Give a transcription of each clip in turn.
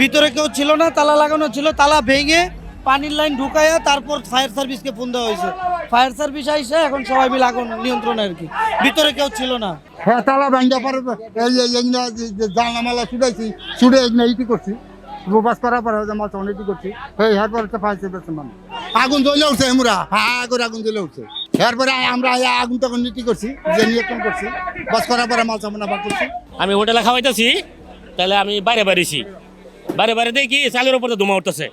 ভিতরে কেউ ছিল না, তালা লাগানো ছিল, তালা ভেঙে পানির লাইন ঢুকাইয়া তারপর ফায়ার সার্ভিসকে ফোন দেওয়া হয়েছে। ফায়ার সার্ভিস আইসে এখন সবাই মিলে আগুন নিয়ন্ত্রণে আর কি, ভিতরে কেউ ছিল না। হ্যাঁ, তালা ভাঙ্গা পরে জানলামালা ছুটাইছি, ছুটে এগুলো ইটি করছি, বাস করার পরে মাছ অনেকটি করছি। এরপরে তো ফায়ার সার্ভিস মানে আগুন জ্বলে উঠছে, আমরা হ্যাঁ করে আগুন জ্বলে উঠছে। এরপরে আমরা আগুন তখন নীতি করছি, যে নিয়ন্ত্রণ করছি, বাস করার পরে মাছ আমরা বার করছি। আমি হোটেলে খাওয়াইতেছি, তাহলে আমি বাইরে বাড়িছি, বাইরে দেখি চালের উপরে ধোঁয়া উঠতেছে।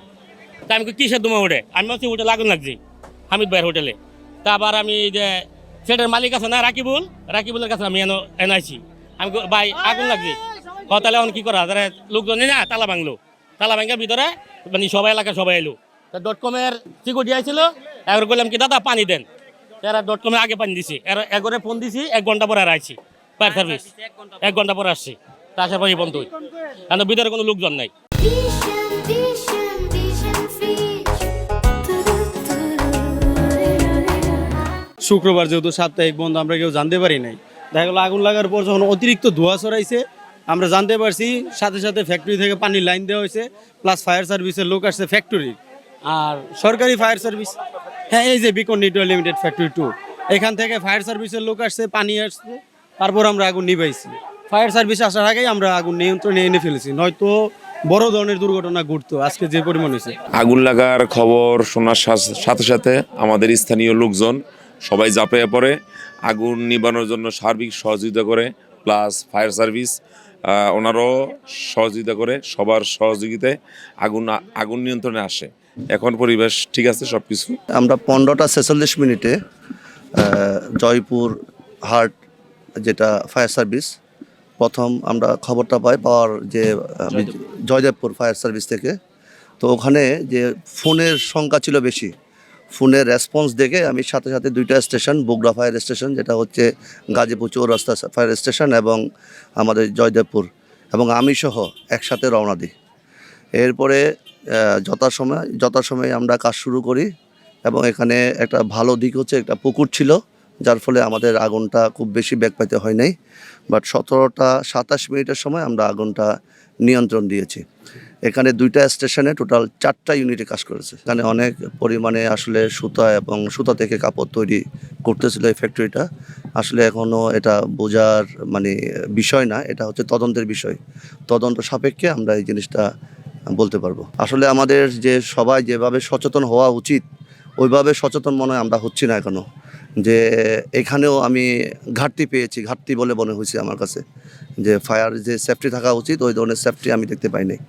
তা আমি কিসের ধোঁয়া উঠে, আমি ভাবছি হোটেলে আগুন লাগছি, হামিদ ভাইয়ের হোটেলে। তা আবার আমি যে সেটার মালিক আছে না রাকিবুলের কাছে আমি এনাইছি, আমি ভাই আগুন লাগছি। তাহলে এখন কি করা, তারা লোকজন না তালা ভাঙলো, তালা ভাঙা ভিতরে মানে সবাই এলাকা সবাই এলো। তা .com-এর সিকিউরিটি আইছিল, এবার বললাম কি দাদা পানি দেন, এরা .com-এ আগে পানি দিছি, একবারে ফোন দিছি, 1 ঘন্টা পরে আর আইছি ফায়ার সার্ভিস, 1 ঘন্টা পরে আসছি। তা আসার পরে বন্ধ, কারণ ভিতরে কোনো লোকজন নাই। শুক্রবার যেহেতু সাপ্তাহিক বন্ধ, আমরা কেউ জানতে পারি নাই। দেখা গেলো আগুন লাগার পর যখন অতিরিক্ত ধোঁয়া ছড়াইছে, আমরা জানতে পারছি, সাথে সাথে ফ্যাক্টরি থেকে পানির লাইন দেওয়া হয়েছে, প্লাস ফায়ার সার্ভিসের লোক আসছে ফ্যাক্টরির, আর সরকারি ফায়ার সার্ভিস, হ্যাঁ এই যে বিকন নিউট্রাল লিমিটেড ফ্যাক্টরি 2, এখান থেকে ফায়ার সার্ভিসের লোক আসছে, পানি আসছে, তারপর আমরা আগুন নিভাইছি। ফায়ার সার্ভিস আসার আগেই আমরা আগুন নিয়ন্ত্রণে এনে ফেলেছি, নয়তো বড় ধরনের দুর্ঘটনা ঘটতো আজকে যে পরিমাণ হয়েছে। আগুন লাগার খবর শোনার সাথে সাথে আমাদের স্থানীয় লোকজন সবাই ঝাঁপিয়ে পড়ে, আগুন নিবানোর জন্য সার্বিক সহযোগিতা করে, প্লাস ফায়ার সার্ভিস ওনারাও সহযোগিতা করে, সবার সহযোগিতায় আগুন নিয়ন্ত্রণে আসে। এখন পরিবেশ ঠিক আছে সব কিছু। আমরা 15টা 46 মিনিটে জয়পুর হাট যেটা ফায়ার সার্ভিস প্রথম আমরা খবরটা পাওয়ার যে জয়দেবপুর ফায়ার সার্ভিস থেকে। তো ওখানে যে ফোনের সংখ্যা ছিল বেশি, ফোনের রেসপন্স দেখে আমি সাথে সাথে 2টা স্টেশন, বগুড়া ফায়ার স্টেশন যেটা হচ্ছে গাজীপুর চৌরাস্তা ফায়ার স্টেশন এবং আমাদের জয়দেবপুর, এবং আমি সহ একসাথে রওনা দিই। এরপরে যথাসময়ে আমরা কাজ শুরু করি, এবং এখানে একটা ভালো দিক হচ্ছে একটা পুকুর ছিল, যার ফলে আমাদের আগুনটা খুব বেশি বেগ পেতে হয় নাই। বাট 17টা 27 মিনিটের সময় আমরা আগুনটা নিয়ন্ত্রণ দিয়েছি। এখানে 2টা স্টেশনে টোটাল 4টা ইউনিটে কাজ করেছে। এখানে অনেক পরিমাণে আসলে সুতা এবং সুতা থেকে কাপড় তৈরি করতেছিল এই ফ্যাক্টরিটা। আসলে এখনও এটা বোঝার মানে বিষয় না, এটা হচ্ছে তদন্তের বিষয়। তদন্ত সাপেক্ষে আমরা এই জিনিসটা বলতে পারবো। আসলে আমাদের যে সবাই যেভাবে সচেতন হওয়া উচিত, ওইভাবে সচেতন মনে হয় আমরা হচ্ছি না এখনও। যে এখানেও আমি ঘাটতি বলে মনে হয়েছে আমার কাছে, যে ফায়ার যে সেফটি থাকা উচিত ওই ধরনের সেফটি আমি দেখতে পাই নাই।